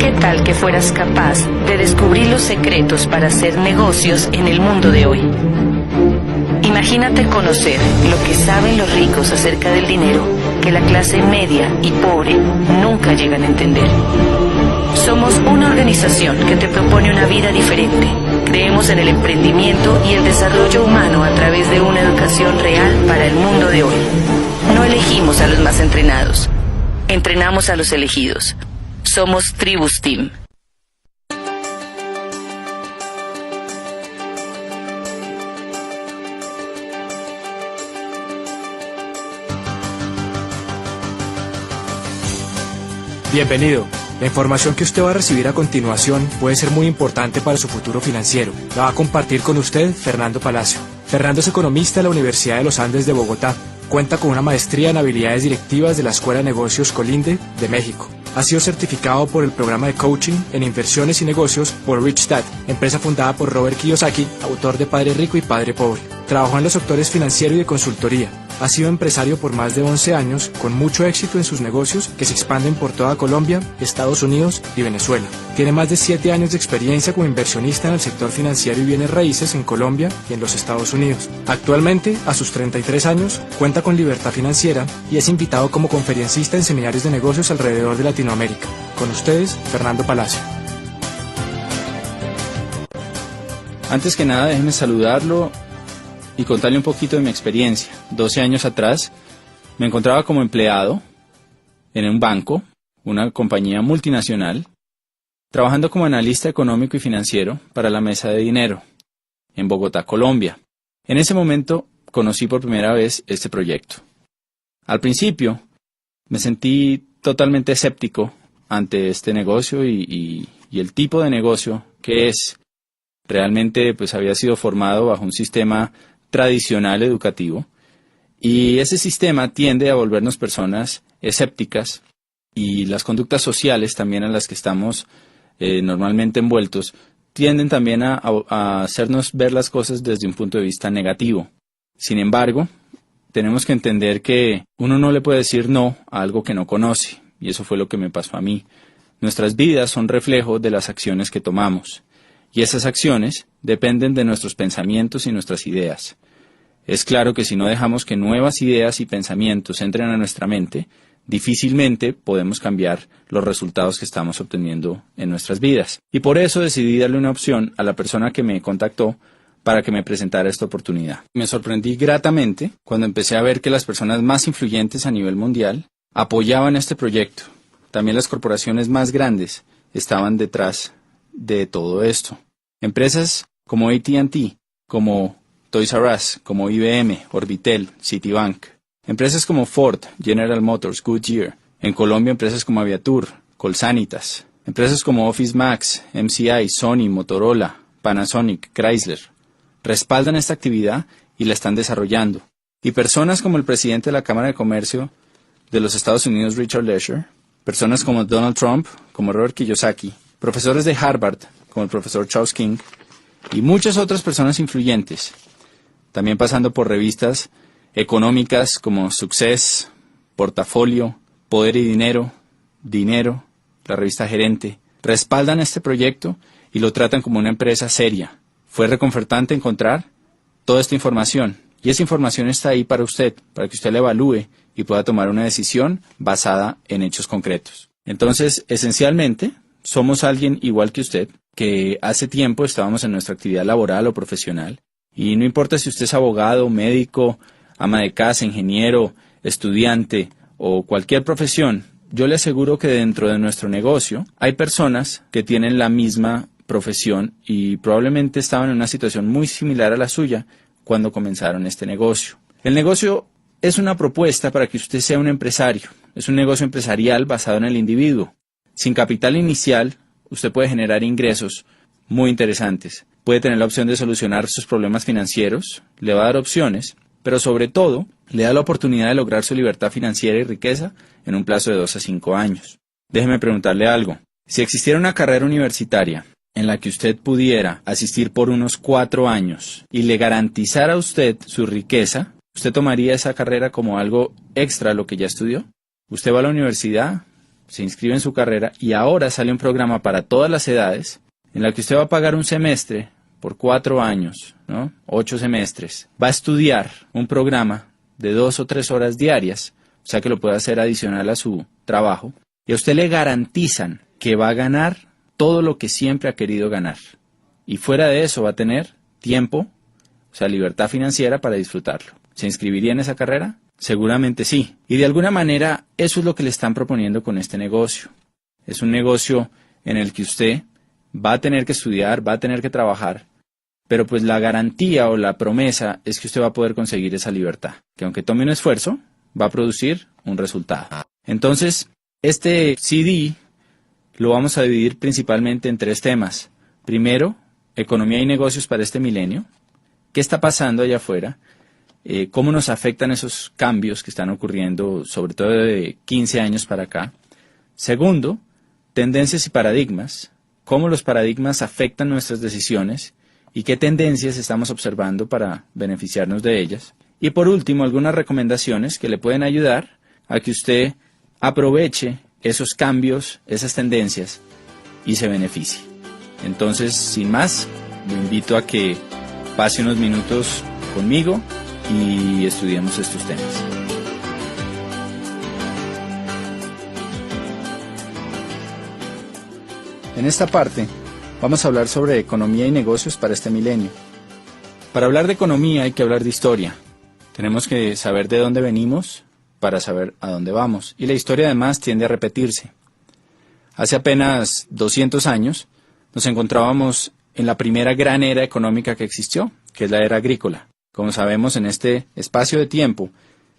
¿Qué tal que fueras capaz de descubrir los secretos para hacer negocios en el mundo de hoy? Imagínate conocer lo que saben los ricos acerca del dinero que la clase media y pobre nunca llegan a entender. Somos una organización que te propone una vida diferente. Creemos en el emprendimiento y el desarrollo humano a través de una educación real para el mundo de hoy. No elegimos a los más entrenados, entrenamos a los elegidos. Somos Tribus Team. Bienvenido. La información que usted va a recibir a continuación puede ser muy importante para su futuro financiero. La va a compartir con usted Fernando Palacio. Fernando es economista de la Universidad de los Andes de Bogotá. Cuenta con una maestría en habilidades directivas de la Escuela de Negocios Colinde de México. Ha sido certificado por el programa de coaching en inversiones y negocios por Rich Dad, empresa fundada por Robert Kiyosaki, autor de Padre Rico y Padre Pobre. Trabajó en los sectores financiero y de consultoría. Ha sido empresario por más de 11 años, con mucho éxito en sus negocios que se expanden por toda Colombia, Estados Unidos y Venezuela. Tiene más de 7 años de experiencia como inversionista en el sector financiero y bienes raíces en Colombia y en los Estados Unidos. Actualmente, a sus 33 años, cuenta con libertad financiera y es invitado como conferencista en seminarios de negocios alrededor de Latinoamérica. Con ustedes, Fernando Palacio. Antes que nada, déjenme saludarlo y contarle un poquito de mi experiencia. 12 años atrás me encontraba como empleado en un banco, una compañía multinacional, trabajando como analista económico y financiero para la Mesa de Dinero, en Bogotá, Colombia. En ese momento conocí por primera vez este proyecto. Al principio me sentí totalmente escéptico ante este negocio y el tipo de negocio que es. Realmente pues había sido formado bajo un sistema tradicional educativo y ese sistema tiende a volvernos personas escépticas y las conductas sociales también a las que estamos normalmente envueltos tienden también a hacernos ver las cosas desde un punto de vista negativo. Sin embargo, tenemos que entender que uno no le puede decir no a algo que no conoce y eso fue lo que me pasó a mí. Nuestras vidas son reflejo de las acciones que tomamos. Y esas acciones dependen de nuestros pensamientos y nuestras ideas. Es claro que si no dejamos que nuevas ideas y pensamientos entren a nuestra mente, difícilmente podemos cambiar los resultados que estamos obteniendo en nuestras vidas. Y por eso decidí darle una opción a la persona que me contactó para que me presentara esta oportunidad. Me sorprendí gratamente cuando empecé a ver que las personas más influyentes a nivel mundial apoyaban este proyecto. También las corporaciones más grandes estaban detrás de todo esto. Empresas como AT&T, como Toys R Us, como IBM, Orbitel, Citibank. Empresas como Ford, General Motors, Goodyear. En Colombia, empresas como Aviatur, Colsanitas. Empresas como Office Max, MCI, Sony, Motorola, Panasonic, Chrysler. Respaldan esta actividad y la están desarrollando. Y personas como el presidente de la Cámara de Comercio de los Estados Unidos, Richard Lesher. Personas como Donald Trump, como Robert Kiyosaki. Profesores de Harvard, como el profesor Charles King, y muchas otras personas influyentes, también pasando por revistas económicas como Success, Portafolio, Poder y Dinero, Dinero, la revista Gerente, respaldan este proyecto y lo tratan como una empresa seria. Fue reconfortante encontrar toda esta información, y esa información está ahí para usted, para que usted la evalúe y pueda tomar una decisión basada en hechos concretos. Entonces, esencialmente, somos alguien igual que usted, que hace tiempo estábamos en nuestra actividad laboral o profesional, y no importa si usted es abogado, médico, ama de casa, ingeniero, estudiante o cualquier profesión, yo le aseguro que dentro de nuestro negocio hay personas que tienen la misma profesión y probablemente estaban en una situación muy similar a la suya cuando comenzaron este negocio. El negocio es una propuesta para que usted sea un empresario, es un negocio empresarial basado en el individuo. Sin capital inicial, usted puede generar ingresos muy interesantes. Puede tener la opción de solucionar sus problemas financieros, le va a dar opciones, pero sobre todo, le da la oportunidad de lograr su libertad financiera y riqueza en un plazo de 2 a 5 años. Déjeme preguntarle algo. Si existiera una carrera universitaria en la que usted pudiera asistir por unos 4 años y le garantizara a usted su riqueza, ¿usted tomaría esa carrera como algo extra a lo que ya estudió? Usted va a la universidad, se inscribe en su carrera y ahora sale un programa para todas las edades en la que usted va a pagar un semestre por 4 años, ¿no? 8 semestres. Va a estudiar un programa de 2 o 3 horas diarias, o sea que lo puede hacer adicional a su trabajo, y a usted le garantizan que va a ganar todo lo que siempre ha querido ganar. Y fuera de eso va a tener tiempo, o sea, libertad financiera para disfrutarlo. ¿Se inscribiría en esa carrera? Seguramente sí. Y de alguna manera eso es lo que le están proponiendo con este negocio. Es un negocio en el que usted va a tener que estudiar, va a tener que trabajar, pero pues la garantía o la promesa es que usted va a poder conseguir esa libertad, que aunque tome un esfuerzo, va a producir un resultado. Entonces, este CD lo vamos a dividir principalmente en 3 temas. Primero, economía y negocios para este milenio. ¿Qué está pasando allá afuera? ¿Cómo nos afectan esos cambios que están ocurriendo, sobre todo de 15 años para acá? Segundo, tendencias y paradigmas. ¿Cómo los paradigmas afectan nuestras decisiones? ¿Y qué tendencias estamos observando para beneficiarnos de ellas? Y por último, algunas recomendaciones que le pueden ayudar a que usted aproveche esos cambios, esas tendencias y se beneficie. Entonces, sin más, lo invito a que pase unos minutos conmigo y estudiemos estos temas. En esta parte vamos a hablar sobre economía y negocios para este milenio. Para hablar de economía hay que hablar de historia. Tenemos que saber de dónde venimos para saber a dónde vamos. Y la historia además tiende a repetirse. Hace apenas 200 años nos encontrábamos en la primera gran era económica que existió, que es la era agrícola. Como sabemos, en este espacio de tiempo,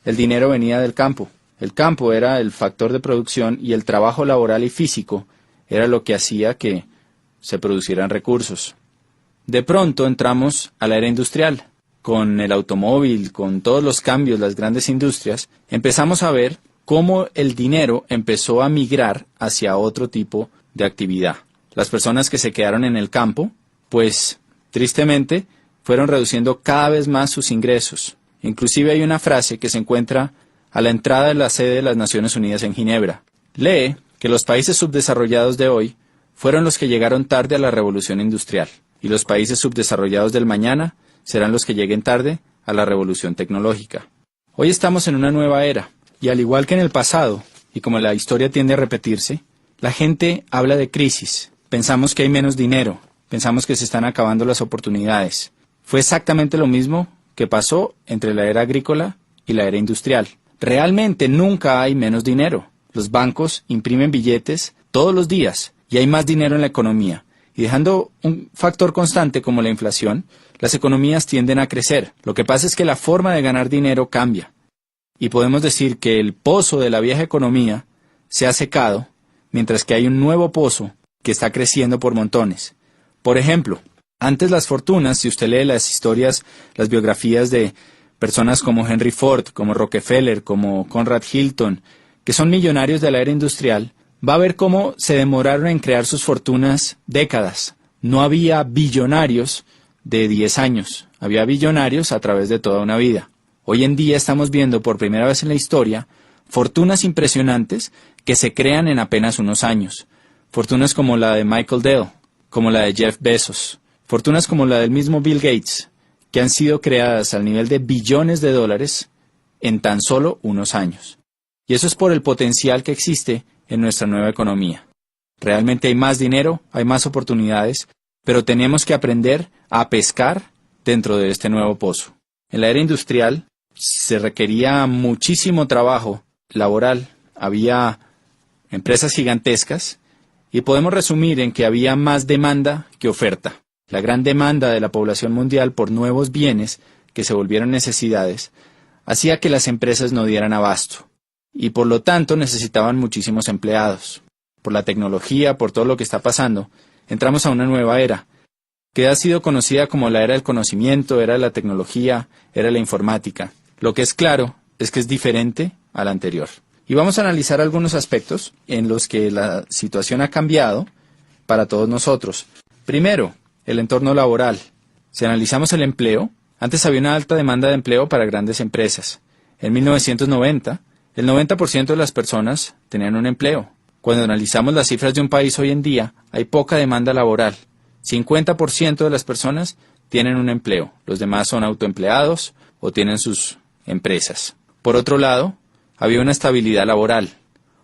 el dinero venía del campo. El campo era el factor de producción y el trabajo laboral y físico era lo que hacía que se producieran recursos. De pronto entramos a la era industrial. Con el automóvil, con todos los cambios, las grandes industrias, empezamos a ver cómo el dinero empezó a migrar hacia otro tipo de actividad. Las personas que se quedaron en el campo, pues, tristemente, fueron reduciendo cada vez más sus ingresos. Inclusive hay una frase que se encuentra a la entrada de la sede de las Naciones Unidas en Ginebra. Lee que los países subdesarrollados de hoy fueron los que llegaron tarde a la revolución industrial, y los países subdesarrollados del mañana serán los que lleguen tarde a la revolución tecnológica. Hoy estamos en una nueva era, y al igual que en el pasado, y como la historia tiende a repetirse, la gente habla de crisis. Pensamos que hay menos dinero, pensamos que se están acabando las oportunidades. Fue exactamente lo mismo que pasó entre la era agrícola y la era industrial. Realmente nunca hay menos dinero. Los bancos imprimen billetes todos los días y hay más dinero en la economía. Y dejando un factor constante como la inflación, las economías tienden a crecer. Lo que pasa es que la forma de ganar dinero cambia. Y podemos decir que el pozo de la vieja economía se ha secado, mientras que hay un nuevo pozo que está creciendo por montones. Por ejemplo, antes las fortunas, si usted lee las historias, las biografías de personas como Henry Ford, como Rockefeller, como Conrad Hilton, que son millonarios de la era industrial, va a ver cómo se demoraron en crear sus fortunas décadas. No había billonarios de 10 años, había billonarios a través de toda una vida. Hoy en día estamos viendo por primera vez en la historia fortunas impresionantes que se crean en apenas unos años. Fortunas como la de Michael Dell, como la de Jeff Bezos, fortunas como la del mismo Bill Gates, que han sido creadas al nivel de billones de dólares en tan solo unos años. Y eso es por el potencial que existe en nuestra nueva economía. Realmente hay más dinero, hay más oportunidades, pero tenemos que aprender a pescar dentro de este nuevo pozo. En la era industrial se requería muchísimo trabajo laboral, había empresas gigantescas y podemos resumir en que había más demanda que oferta. La gran demanda de la población mundial por nuevos bienes que se volvieron necesidades hacía que las empresas no dieran abasto y por lo tanto necesitaban muchísimos empleados. Por la tecnología, por todo lo que está pasando, entramos a una nueva era que ha sido conocida como la era del conocimiento, era de la tecnología, era de la informática. Lo que es claro es que es diferente a la anterior. Y vamos a analizar algunos aspectos en los que la situación ha cambiado para todos nosotros. Primero, el entorno laboral. Si analizamos el empleo, antes había una alta demanda de empleo para grandes empresas. En 1990, el 90% de las personas tenían un empleo. Cuando analizamos las cifras de un país hoy en día, hay poca demanda laboral. 50% de las personas tienen un empleo, los demás son autoempleados o tienen sus empresas. Por otro lado, había una estabilidad laboral.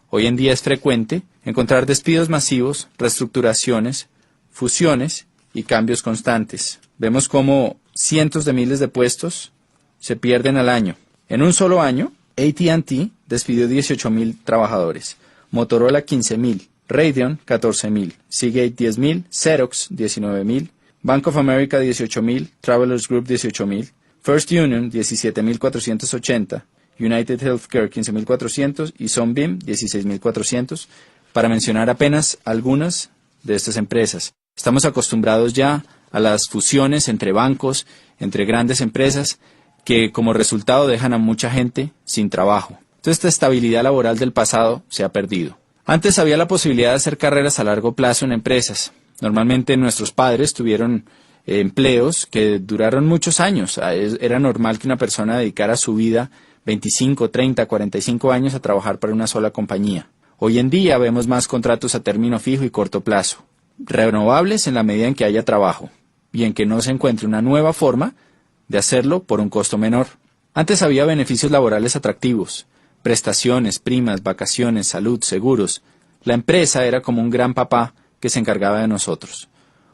Hoy en día es frecuente encontrar despidos masivos, reestructuraciones, fusiones y cambios constantes. Vemos cómo cientos de miles de puestos se pierden al año. En un solo año, AT&T despidió 18,000 trabajadores, Motorola 15,000, Radeon 14,000, Seagate 10,000, Xerox 19,000, Bank of America 18,000, Travelers Group 18,000, First Union 17,480, United Healthcare 15,400 y Sunbeam 16,400, para mencionar apenas algunas de estas empresas. Estamos acostumbrados ya a las fusiones entre bancos, entre grandes empresas, que como resultado dejan a mucha gente sin trabajo. Entonces esta estabilidad laboral del pasado se ha perdido. Antes había la posibilidad de hacer carreras a largo plazo en empresas. Normalmente nuestros padres tuvieron empleos que duraron muchos años. Era normal que una persona dedicara su vida 25, 30, 45 años a trabajar para una sola compañía. Hoy en día vemos más contratos a término fijo y corto plazo, renovables en la medida en que haya trabajo y en que no se encuentre una nueva forma de hacerlo por un costo menor. Antes había beneficios laborales atractivos, prestaciones, primas, vacaciones, salud, seguros. La empresa era como un gran papá que se encargaba de nosotros.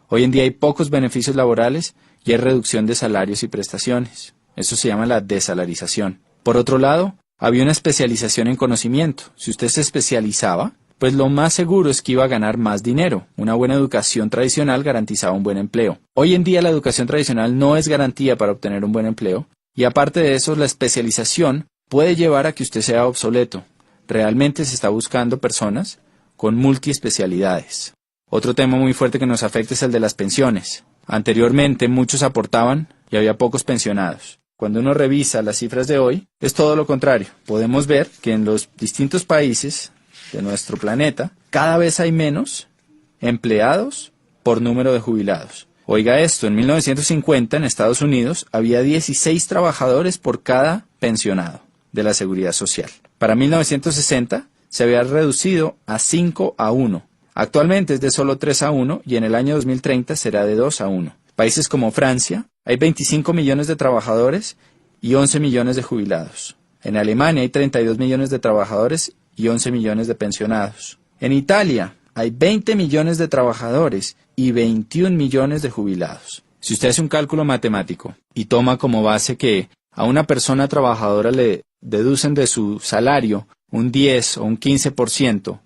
Hoy en día hay pocos beneficios laborales y hay reducción de salarios y prestaciones. Eso se llama la desalarización. Por otro lado, había una especialización en conocimiento. Si usted se especializaba, pues lo más seguro es que iba a ganar más dinero. Una buena educación tradicional garantizaba un buen empleo. Hoy en día la educación tradicional no es garantía para obtener un buen empleo, y aparte de eso, la especialización puede llevar a que usted sea obsoleto. Realmente se está buscando personas con multiespecialidades. Otro tema muy fuerte que nos afecta es el de las pensiones. Anteriormente muchos aportaban y había pocos pensionados. Cuando uno revisa las cifras de hoy, es todo lo contrario. Podemos ver que en los distintos países de nuestro planeta, cada vez hay menos empleados por número de jubilados. Oiga esto, en 1950 en Estados Unidos había 16 trabajadores por cada pensionado de la Seguridad Social. Para 1960 se había reducido a 5-1. Actualmente es de solo 3-1 y en el año 2030 será de 2-1. Países como Francia, hay 25 millones de trabajadores y 11 millones de jubilados. En Alemania hay 32 millones de trabajadores y 11 millones de pensionados. En Italia hay 20 millones de trabajadores y 21 millones de jubilados. Si usted hace un cálculo matemático y toma como base que a una persona trabajadora le deducen de su salario un 10 o un 15%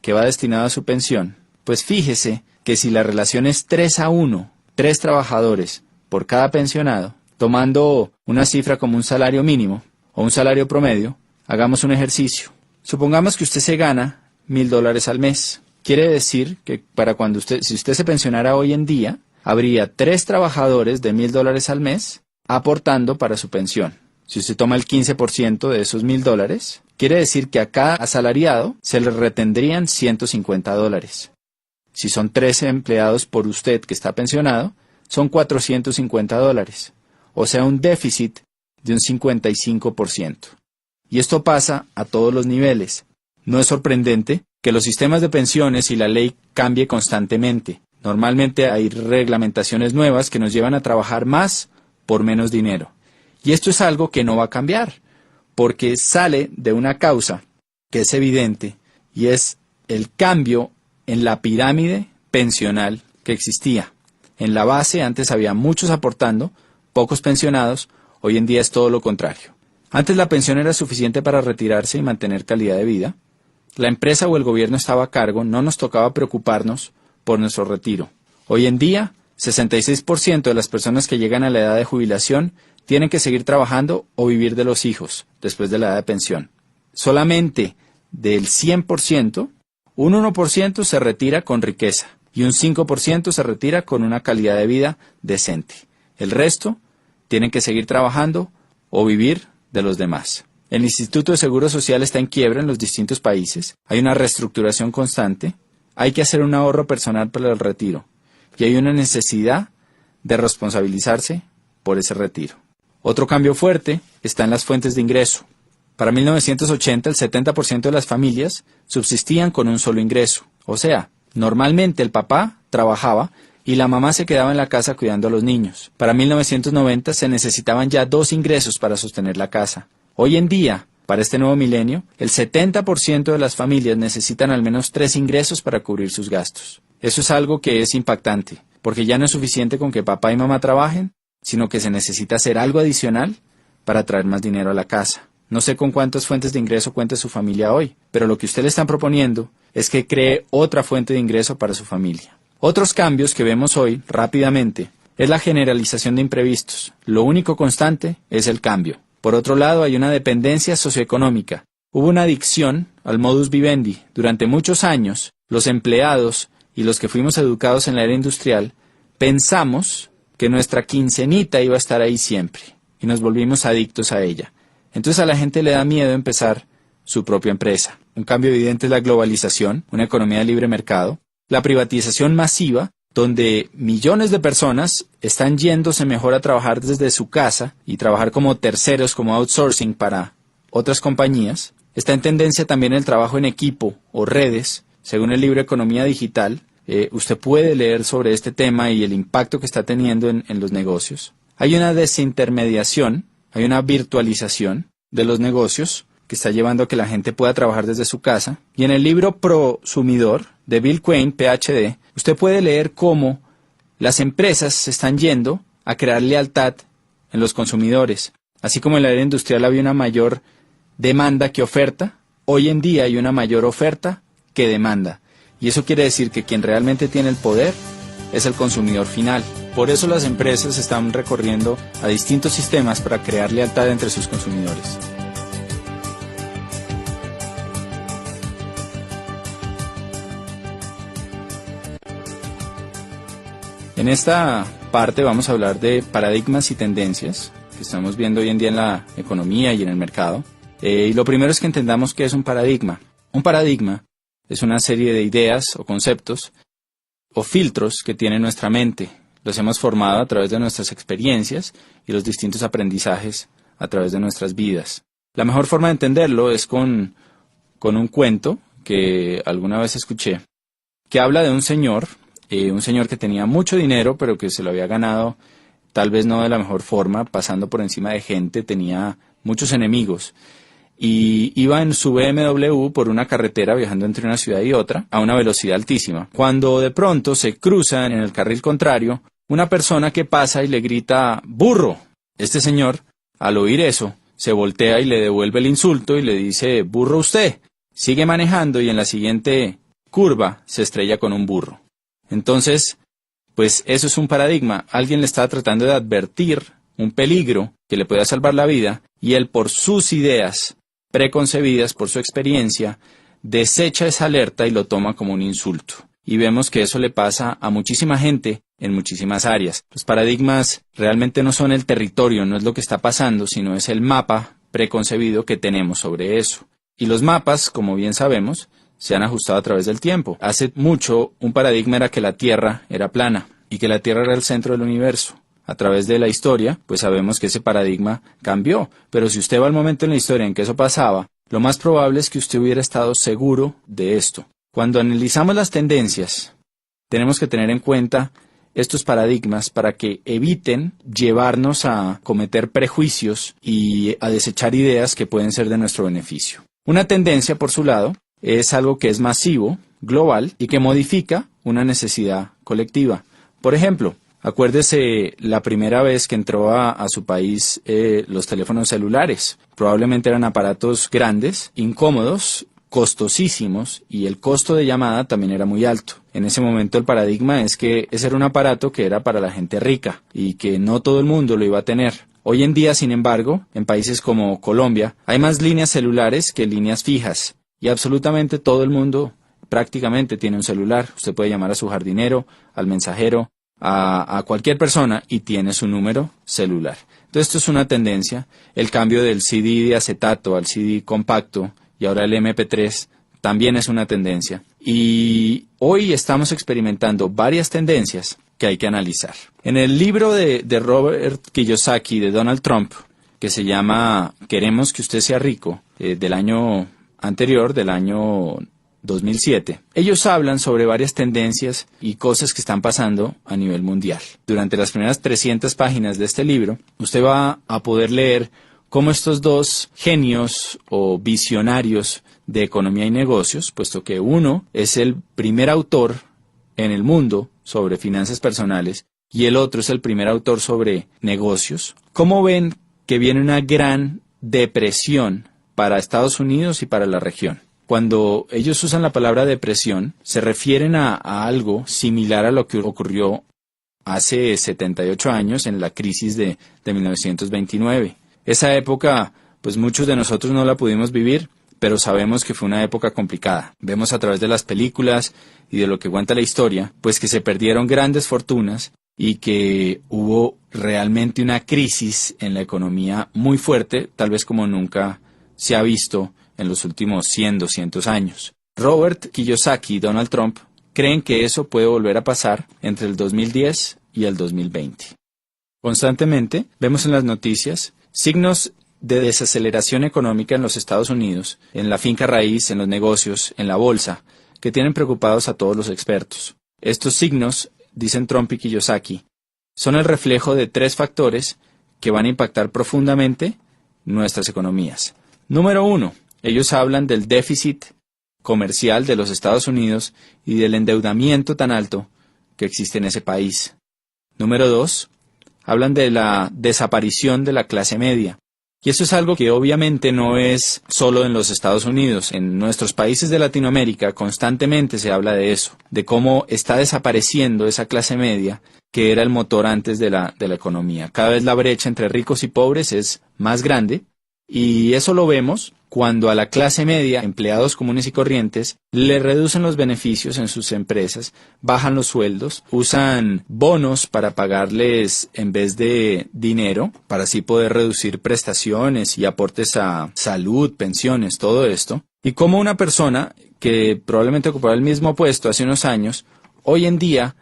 que va destinado a su pensión, pues fíjese que si la relación es 3-1, 3 trabajadores por cada pensionado, tomando una cifra como un salario mínimo o un salario promedio, hagamos un ejercicio. Supongamos que usted se gana $1,000 al mes. Quiere decir que si usted se pensionara hoy en día, habría 3 trabajadores de $1,000 al mes aportando para su pensión. Si usted toma el 15% de esos $1,000, quiere decir que a cada asalariado se le retendrían $150. Si son 13 empleados por usted que está pensionado, son $450, o sea un déficit de un 55%. Y esto pasa a todos los niveles. No es sorprendente que los sistemas de pensiones y la ley cambie constantemente. Normalmente hay reglamentaciones nuevas que nos llevan a trabajar más por menos dinero. Y esto es algo que no va a cambiar, porque sale de una causa que es evidente, y es el cambio en la pirámide pensional que existía. En la base antes había muchos aportando, pocos pensionados, hoy en día es todo lo contrario. Antes la pensión era suficiente para retirarse y mantener calidad de vida. La empresa o el gobierno estaba a cargo, no nos tocaba preocuparnos por nuestro retiro. Hoy en día, 66% de las personas que llegan a la edad de jubilación tienen que seguir trabajando o vivir de los hijos después de la edad de pensión. Solamente del 100%, un 1% se retira con riqueza y un 5% se retira con una calidad de vida decente. El resto tienen que seguir trabajando o vivir de los demás. El Instituto de Seguro Social está en quiebra en los distintos países. Hay una reestructuración constante. Hay que hacer un ahorro personal para el retiro. Y hay una necesidad de responsabilizarse por ese retiro. Otro cambio fuerte está en las fuentes de ingreso. Para 1980, el 70% de las familias subsistían con un solo ingreso. O sea, normalmente el papá trabajaba y la mamá se quedaba en la casa cuidando a los niños. Para 1990 se necesitaban ya 2 ingresos para sostener la casa. Hoy en día, para este nuevo milenio, el 70% de las familias necesitan al menos 3 ingresos para cubrir sus gastos. Eso es algo que es impactante, porque ya no es suficiente con que papá y mamá trabajen, sino que se necesita hacer algo adicional para traer más dinero a la casa. No sé con cuántas fuentes de ingreso cuenta su familia hoy, pero lo que usted le están proponiendo es que cree otra fuente de ingreso para su familia. Otros cambios que vemos hoy, rápidamente, es la generalización de imprevistos. Lo único constante es el cambio. Por otro lado, hay una dependencia socioeconómica. Hubo una adicción al modus vivendi. Durante muchos años, los empleados y los que fuimos educados en la era industrial, pensamos que nuestra quincenita iba a estar ahí siempre, y nos volvimos adictos a ella. Entonces a la gente le da miedo empezar su propia empresa. Un cambio evidente es la globalización, una economía de libre mercado, la privatización masiva, donde millones de personas están yéndose mejor a trabajar desde su casa y trabajar como terceros, como outsourcing para otras compañías. Está en tendencia también el trabajo en equipo o redes, según el libro Economía Digital. Usted puede leer sobre este tema y el impacto que está teniendo en los negocios. Hay una desintermediación, hay una virtualización de los negocios que está llevando a que la gente pueda trabajar desde su casa. Y en el libro Prosumidor de Bill Quain, PhD, usted puede leer cómo las empresas se están yendo a crear lealtad en los consumidores. Así como en la era industrial había una mayor demanda que oferta, hoy en día hay una mayor oferta que demanda. Y eso quiere decir que quien realmente tiene el poder es el consumidor final. Por eso las empresas están recorriendo a distintos sistemas para crear lealtad entre sus consumidores. En esta parte vamos a hablar de paradigmas y tendencias que estamos viendo hoy en día en la economía y en el mercado. Y lo primero es que entendamos qué es un paradigma. Un paradigma es una serie de ideas o conceptos o filtros que tiene nuestra mente. Los hemos formado a través de nuestras experiencias y los distintos aprendizajes a través de nuestras vidas. La mejor forma de entenderlo es con un cuento que alguna vez escuché, que habla de un señor que tenía mucho dinero, pero que se lo había ganado tal vez no de la mejor forma, pasando por encima de gente, tenía muchos enemigos. Y iba en su BMW por una carretera viajando entre una ciudad y otra a una velocidad altísima. Cuando de pronto se cruzan en el carril contrario una persona que pasa y le grita ¡burro! Este señor, al oír eso, se voltea y le devuelve el insulto y le dice ¡burro usted! Sigue manejando y en la siguiente curva se estrella con un burro. Entonces, pues eso es un paradigma. Alguien le está tratando de advertir un peligro que le pueda salvar la vida y él por sus ideas preconcebidas, por su experiencia, desecha esa alerta y lo toma como un insulto. Y vemos que eso le pasa a muchísima gente en muchísimas áreas. Los paradigmas realmente no son el territorio, no es lo que está pasando, sino es el mapa preconcebido que tenemos sobre eso. Y los mapas, como bien sabemos, se han ajustado a través del tiempo. Hace mucho, un paradigma era que la Tierra era plana y que la Tierra era el centro del universo. A través de la historia, pues sabemos que ese paradigma cambió. Pero si usted va al momento en la historia en que eso pasaba, lo más probable es que usted hubiera estado seguro de esto. Cuando analizamos las tendencias, tenemos que tener en cuenta estos paradigmas para que eviten llevarnos a cometer prejuicios y a desechar ideas que pueden ser de nuestro beneficio. Una tendencia, por su lado, es algo que es masivo, global y que modifica una necesidad colectiva. Por ejemplo, acuérdese la primera vez que entró a su país los teléfonos celulares. Probablemente eran aparatos grandes, incómodos, costosísimos y el costo de llamada también era muy alto. En ese momento el paradigma es que ese era un aparato que era para la gente rica y que no todo el mundo lo iba a tener. Hoy en día, sin embargo, en países como Colombia, hay más líneas celulares que líneas fijas y absolutamente todo el mundo prácticamente tiene un celular. Usted puede llamar a su jardinero, al mensajero, a cualquier persona y tiene su número celular. Entonces esto es una tendencia. El cambio del CD de acetato al CD compacto y ahora el MP3 también es una tendencia. Y hoy estamos experimentando varias tendencias que hay que analizar. En el libro de Robert Kiyosaki, de Donald Trump, que se llama Queremos que usted sea rico, del año anterior, del año 2007. Ellos hablan sobre varias tendencias y cosas que están pasando a nivel mundial. Durante las primeras 300 páginas de este libro, usted va a poder leer cómo estos dos genios o visionarios de economía y negocios, puesto que uno es el primer autor en el mundo sobre finanzas personales y el otro es el primer autor sobre negocios, cómo ven que viene una gran depresión para Estados Unidos y para la región. Cuando ellos usan la palabra depresión, se refieren a algo similar a lo que ocurrió hace 78 años en la crisis de 1929. Esa época, pues muchos de nosotros no la pudimos vivir, pero sabemos que fue una época complicada. Vemos a través de las películas y de lo que cuenta la historia, pues que se perdieron grandes fortunas y que hubo realmente una crisis en la economía muy fuerte, tal vez como nunca se ha visto en los últimos 100, 200 años. Robert Kiyosaki y Donald Trump creen que eso puede volver a pasar entre el 2010 y el 2020. Constantemente vemos en las noticias signos de desaceleración económica en los Estados Unidos, en la finca raíz, en los negocios, en la bolsa, que tienen preocupados a todos los expertos. Estos signos, dicen Trump y Kiyosaki, son el reflejo de 3 factores que van a impactar profundamente nuestras economías. Número 1, ellos hablan del déficit comercial de los Estados Unidos y del endeudamiento tan alto que existe en ese país. Número 2, hablan de la desaparición de la clase media. Y eso es algo que obviamente no es solo en los Estados Unidos. En nuestros países de Latinoamérica constantemente se habla de eso, de cómo está desapareciendo esa clase media que era el motor antes de la economía. Cada vez la brecha entre ricos y pobres es más grande y eso lo vemos cuando a la clase media, empleados comunes y corrientes, le reducen los beneficios en sus empresas, bajan los sueldos, usan bonos para pagarles en vez de dinero, para así poder reducir prestaciones y aportes a salud, pensiones, todo esto. Y como una persona que probablemente ocupaba el mismo puesto hace unos años, hoy en día,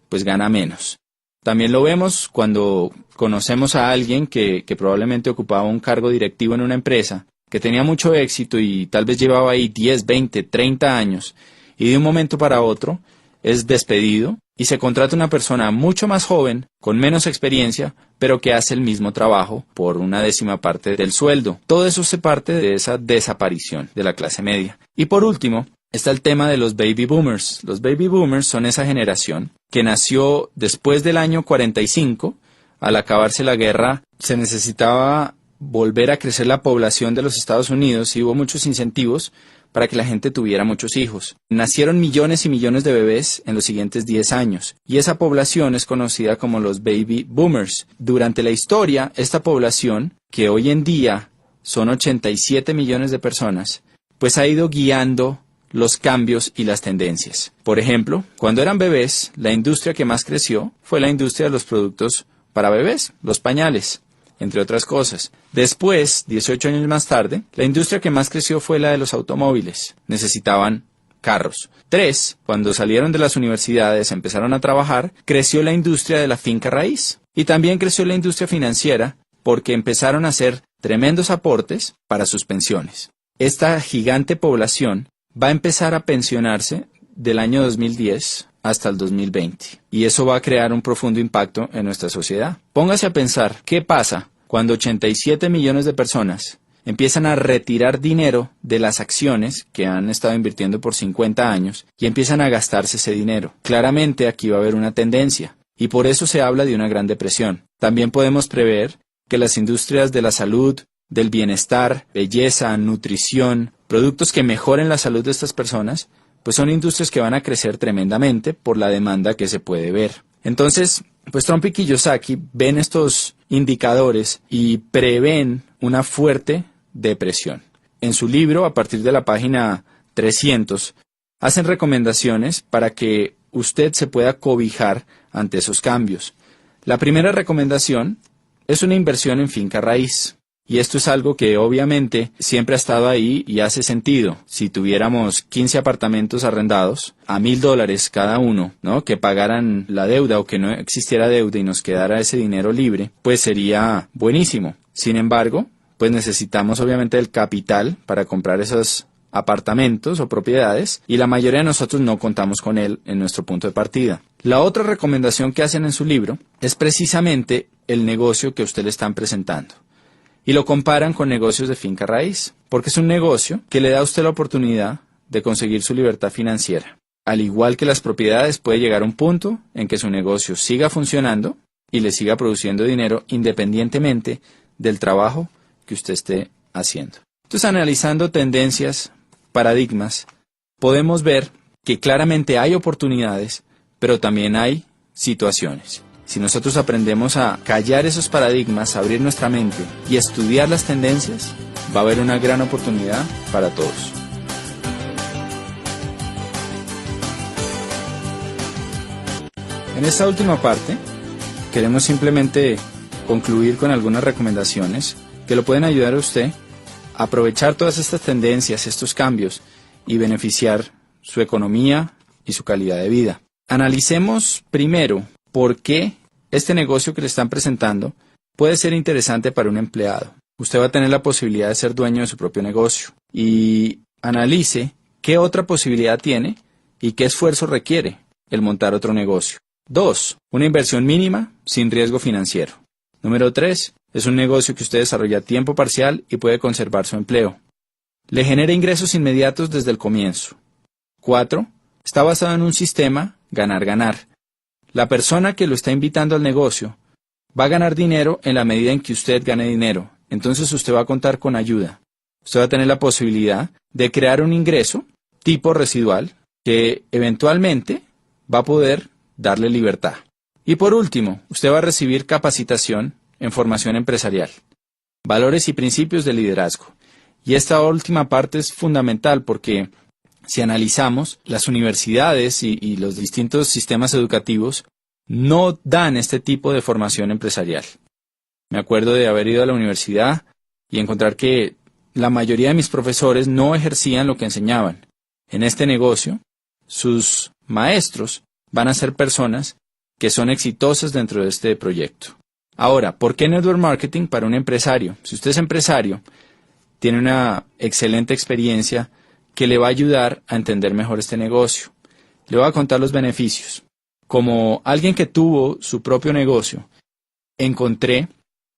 pues gana menos. También lo vemos cuando conocemos a alguien que probablemente ocupaba un cargo directivo en una empresa, que tenía mucho éxito y tal vez llevaba ahí 10, 20, 30 años, y de un momento para otro es despedido y se contrata una persona mucho más joven, con menos experiencia, pero que hace el mismo trabajo por una 10ª parte del sueldo. Todo eso se parte de esa desaparición de la clase media. Y por último, está el tema de los baby boomers. Los baby boomers son esa generación que nació después del año 45. Al acabarse la guerra, se necesitaba volver a crecer la población de los Estados Unidos y hubo muchos incentivos para que la gente tuviera muchos hijos. Nacieron millones y millones de bebés en los siguientes 10 años y esa población es conocida como los baby boomers. Durante la historia, esta población, que hoy en día son 87 millones de personas, pues ha ido guiando los cambios y las tendencias. Por ejemplo, cuando eran bebés, la industria que más creció fue la industria de los productos para bebés, los pañales, entre otras cosas. Después, 18 años más tarde, la industria que más creció fue la de los automóviles. Necesitaban carros. 3, cuando salieron de las universidades, empezaron a trabajar, creció la industria de la finca raíz. Y también creció la industria financiera porque empezaron a hacer tremendos aportes para sus pensiones. Esta gigante población va a empezar a pensionarse del año 2010 hasta el 2020. Y eso va a crear un profundo impacto en nuestra sociedad. Póngase a pensar, ¿qué pasa cuando 87 millones de personas empiezan a retirar dinero de las acciones que han estado invirtiendo por 50 años y empiezan a gastarse ese dinero? Claramente aquí va a haber una tendencia y por eso se habla de una gran depresión. También podemos prever que las industrias de la salud, del bienestar, belleza, nutrición, productos que mejoren la salud de estas personas, pues son industrias que van a crecer tremendamente por la demanda que se puede ver. Entonces, pues Trump y Kiyosaki ven estos indicadores y prevén una fuerte depresión. En su libro, a partir de la página 300, hacen recomendaciones para que usted se pueda cobijar ante esos cambios. La primera recomendación es una inversión en finca raíz. Y esto es algo que obviamente siempre ha estado ahí y hace sentido. Si tuviéramos 15 apartamentos arrendados a $1,000 cada uno, ¿no?, que pagaran la deuda o que no existiera deuda y nos quedara ese dinero libre, pues sería buenísimo. Sin embargo, pues necesitamos obviamente el capital para comprar esos apartamentos o propiedades y la mayoría de nosotros no contamos con él en nuestro punto de partida. La otra recomendación que hacen en su libro es precisamente el negocio que usted le están presentando y lo comparan con negocios de finca raíz, porque es un negocio que le da a usted la oportunidad de conseguir su libertad financiera. Al igual que las propiedades, puede llegar a un punto en que su negocio siga funcionando y le siga produciendo dinero independientemente del trabajo que usted esté haciendo. Entonces, analizando tendencias, paradigmas, podemos ver que claramente hay oportunidades, pero también hay situaciones. Si nosotros aprendemos a callar esos paradigmas, abrir nuestra mente y estudiar las tendencias, va a haber una gran oportunidad para todos. En esta última parte, queremos simplemente concluir con algunas recomendaciones que lo pueden ayudar a usted a aprovechar todas estas tendencias, estos cambios y beneficiar su economía y su calidad de vida. Analicemos primero por qué este negocio que le están presentando puede ser interesante para un empleado. Usted va a tener la posibilidad de ser dueño de su propio negocio y analice qué otra posibilidad tiene y qué esfuerzo requiere el montar otro negocio. 2. Una inversión mínima sin riesgo financiero. Número 3. Es un negocio que usted desarrolla a tiempo parcial y puede conservar su empleo. Le genera ingresos inmediatos desde el comienzo. 4. Está basado en un sistema ganar-ganar. La persona que lo está invitando al negocio va a ganar dinero en la medida en que usted gane dinero. Entonces usted va a contar con ayuda. Usted va a tener la posibilidad de crear un ingreso tipo residual que eventualmente va a poder darle libertad. Y por último, usted va a recibir capacitación en formación empresarial, valores y principios de liderazgo. Y esta última parte es fundamental porque si analizamos, las universidades y los distintos sistemas educativos no dan este tipo de formación empresarial. Me acuerdo de haber ido a la universidad y encontrar que la mayoría de mis profesores no ejercían lo que enseñaban. En este negocio, sus maestros van a ser personas que son exitosas dentro de este proyecto. Ahora, ¿por qué network marketing para un empresario? Si usted es empresario, tiene una excelente experiencia que le va a ayudar a entender mejor este negocio. Le voy a contar los beneficios. Como alguien que tuvo su propio negocio, encontré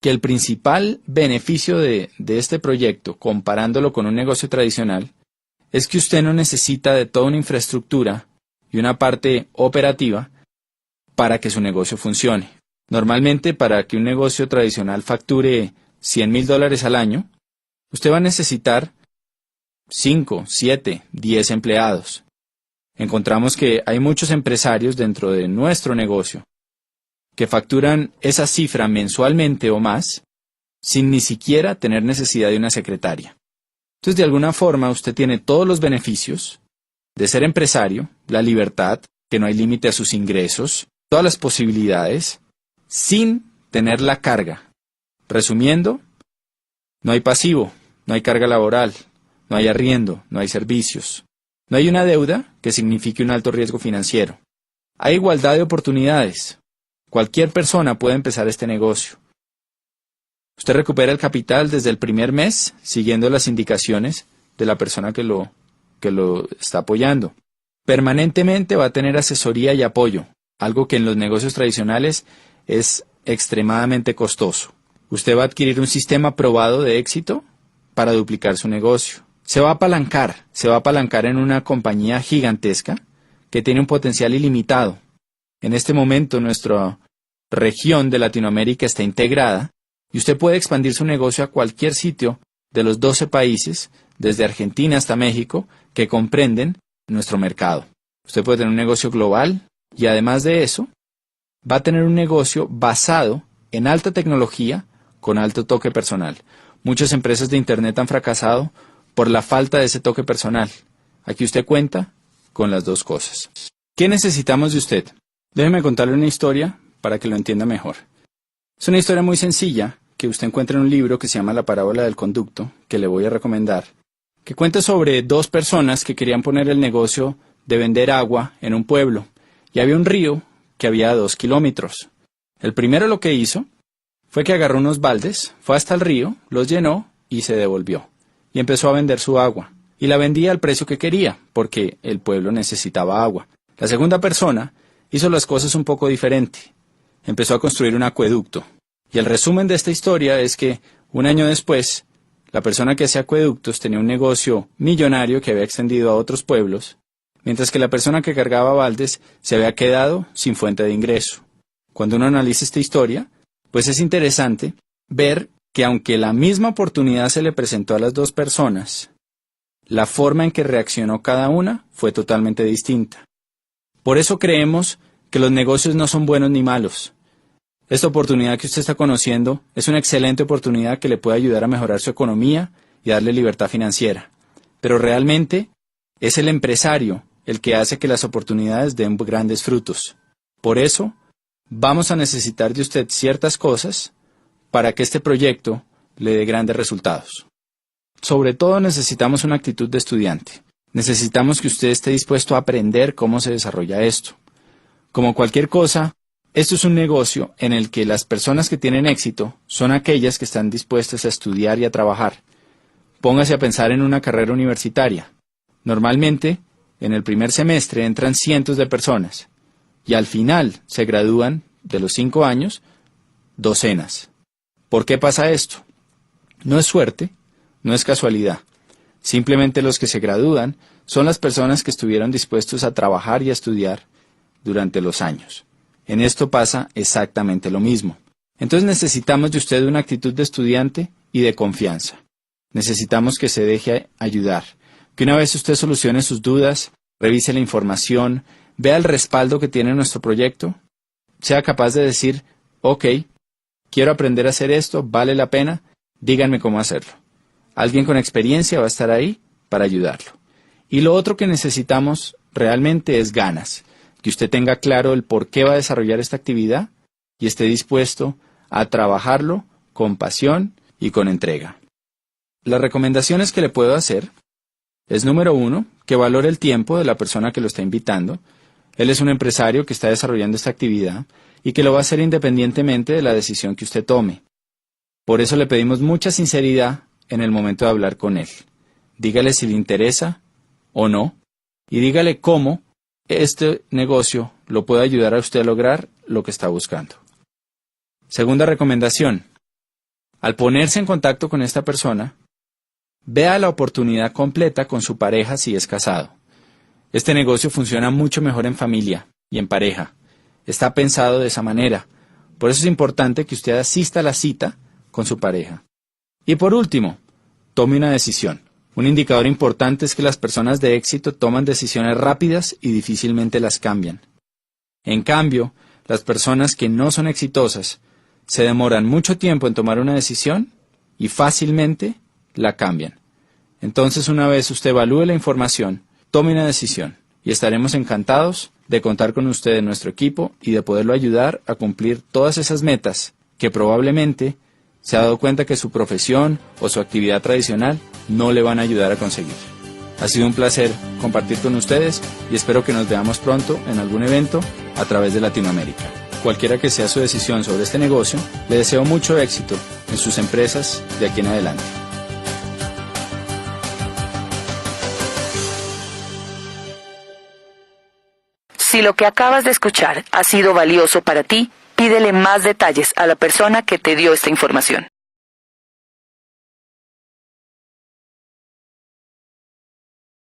que el principal beneficio de este proyecto, comparándolo con un negocio tradicional, es que usted no necesita de toda una infraestructura y una parte operativa para que su negocio funcione. Normalmente, para que un negocio tradicional facture $100,000 al año, usted va a necesitar 5, 7, 10 empleados. Encontramos que hay muchos empresarios dentro de nuestro negocio que facturan esa cifra mensualmente o más sin ni siquiera tener necesidad de una secretaria. Entonces, de alguna forma, usted tiene todos los beneficios de ser empresario, la libertad, que no hay límite a sus ingresos, todas las posibilidades, sin tener la carga. Resumiendo, no hay pasivo, no hay carga laboral, no hay arriendo, no hay servicios, no hay una deuda que signifique un alto riesgo financiero. Hay igualdad de oportunidades. Cualquier persona puede empezar este negocio. Usted recupera el capital desde el primer mes, siguiendo las indicaciones de la persona que lo está apoyando. Permanentemente va a tener asesoría y apoyo, algo que en los negocios tradicionales es extremadamente costoso. Usted va a adquirir un sistema probado de éxito para duplicar su negocio. Se va a apalancar en una compañía gigantesca que tiene un potencial ilimitado. En este momento nuestra región de Latinoamérica está integrada y usted puede expandir su negocio a cualquier sitio de los 12 países, desde Argentina hasta México, que comprenden nuestro mercado. Usted puede tener un negocio global y además de eso, va a tener un negocio basado en alta tecnología con alto toque personal. Muchas empresas de Internet han fracasado por la falta de ese toque personal. Aquí usted cuenta con las dos cosas. ¿Qué necesitamos de usted? Déjeme contarle una historia para que lo entienda mejor. Es una historia muy sencilla que usted encuentra en un libro que se llama La parábola del conducto, que le voy a recomendar, que cuenta sobre dos personas que querían poner el negocio de vender agua en un pueblo, y había un río que había 2 kilómetros. El primero lo que hizo fue que agarró unos baldes, fue hasta el río, los llenó y se devolvió. Y empezó a vender su agua. Y la vendía al precio que quería, porque el pueblo necesitaba agua. La segunda persona hizo las cosas un poco diferente. Empezó a construir un acueducto. Y el resumen de esta historia es que, un año después, la persona que hacía acueductos tenía un negocio millonario que había extendido a otros pueblos, mientras que la persona que cargaba baldes se había quedado sin fuente de ingreso. Cuando uno analiza esta historia, pues es interesante ver que aunque la misma oportunidad se le presentó a las dos personas, la forma en que reaccionó cada una fue totalmente distinta. Por eso creemos que los negocios no son buenos ni malos. Esta oportunidad que usted está conociendo es una excelente oportunidad que le puede ayudar a mejorar su economía y darle libertad financiera. Pero realmente es el empresario el que hace que las oportunidades den grandes frutos. Por eso, vamos a necesitar de usted ciertas cosas para que este proyecto le dé grandes resultados. Sobre todo necesitamos una actitud de estudiante. Necesitamos que usted esté dispuesto a aprender cómo se desarrolla esto. Como cualquier cosa, esto es un negocio en el que las personas que tienen éxito son aquellas que están dispuestas a estudiar y a trabajar. Póngase a pensar en una carrera universitaria. Normalmente, en el primer semestre entran cientos de personas y al final se gradúan, de los 5 años, docenas. ¿Por qué pasa esto? No es suerte, no es casualidad. Simplemente los que se gradúan son las personas que estuvieron dispuestos a trabajar y a estudiar durante los años. En esto pasa exactamente lo mismo. Entonces necesitamos de usted una actitud de estudiante y de confianza. Necesitamos que se deje ayudar, que una vez usted solucione sus dudas, revise la información, vea el respaldo que tiene nuestro proyecto, sea capaz de decir, ok, quiero aprender a hacer esto, vale la pena, díganme cómo hacerlo. Alguien con experiencia va a estar ahí para ayudarlo. Y lo otro que necesitamos realmente es ganas, que usted tenga claro el por qué va a desarrollar esta actividad y esté dispuesto a trabajarlo con pasión y con entrega. Las recomendaciones que le puedo hacer es, número 1, que valore el tiempo de la persona que lo está invitando. Él es un empresario que está desarrollando esta actividad y que lo va a hacer independientemente de la decisión que usted tome. Por eso le pedimos mucha sinceridad en el momento de hablar con él. Dígale si le interesa o no y dígale cómo este negocio lo puede ayudar a usted a lograr lo que está buscando. Segunda recomendación. Al ponerse en contacto con esta persona, vea la oportunidad completa con su pareja si es casado. Este negocio funciona mucho mejor en familia y en pareja. Está pensado de esa manera. Por eso es importante que usted asista a la cita con su pareja. Y por último, tome una decisión. Un indicador importante es que las personas de éxito toman decisiones rápidas y difícilmente las cambian. En cambio, las personas que no son exitosas se demoran mucho tiempo en tomar una decisión y fácilmente la cambian. Entonces, una vez usted evalúe la información, tome una decisión y estaremos encantados de contar con usted en nuestro equipo y de poderlo ayudar a cumplir todas esas metas que probablemente se ha dado cuenta que su profesión o su actividad tradicional no le van a ayudar a conseguir. Ha sido un placer compartir con ustedes y espero que nos veamos pronto en algún evento a través de Latinoamérica. Cualquiera que sea su decisión sobre este negocio, le deseo mucho éxito en sus empresas de aquí en adelante. Si lo que acabas de escuchar ha sido valioso para ti, pídele más detalles a la persona que te dio esta información.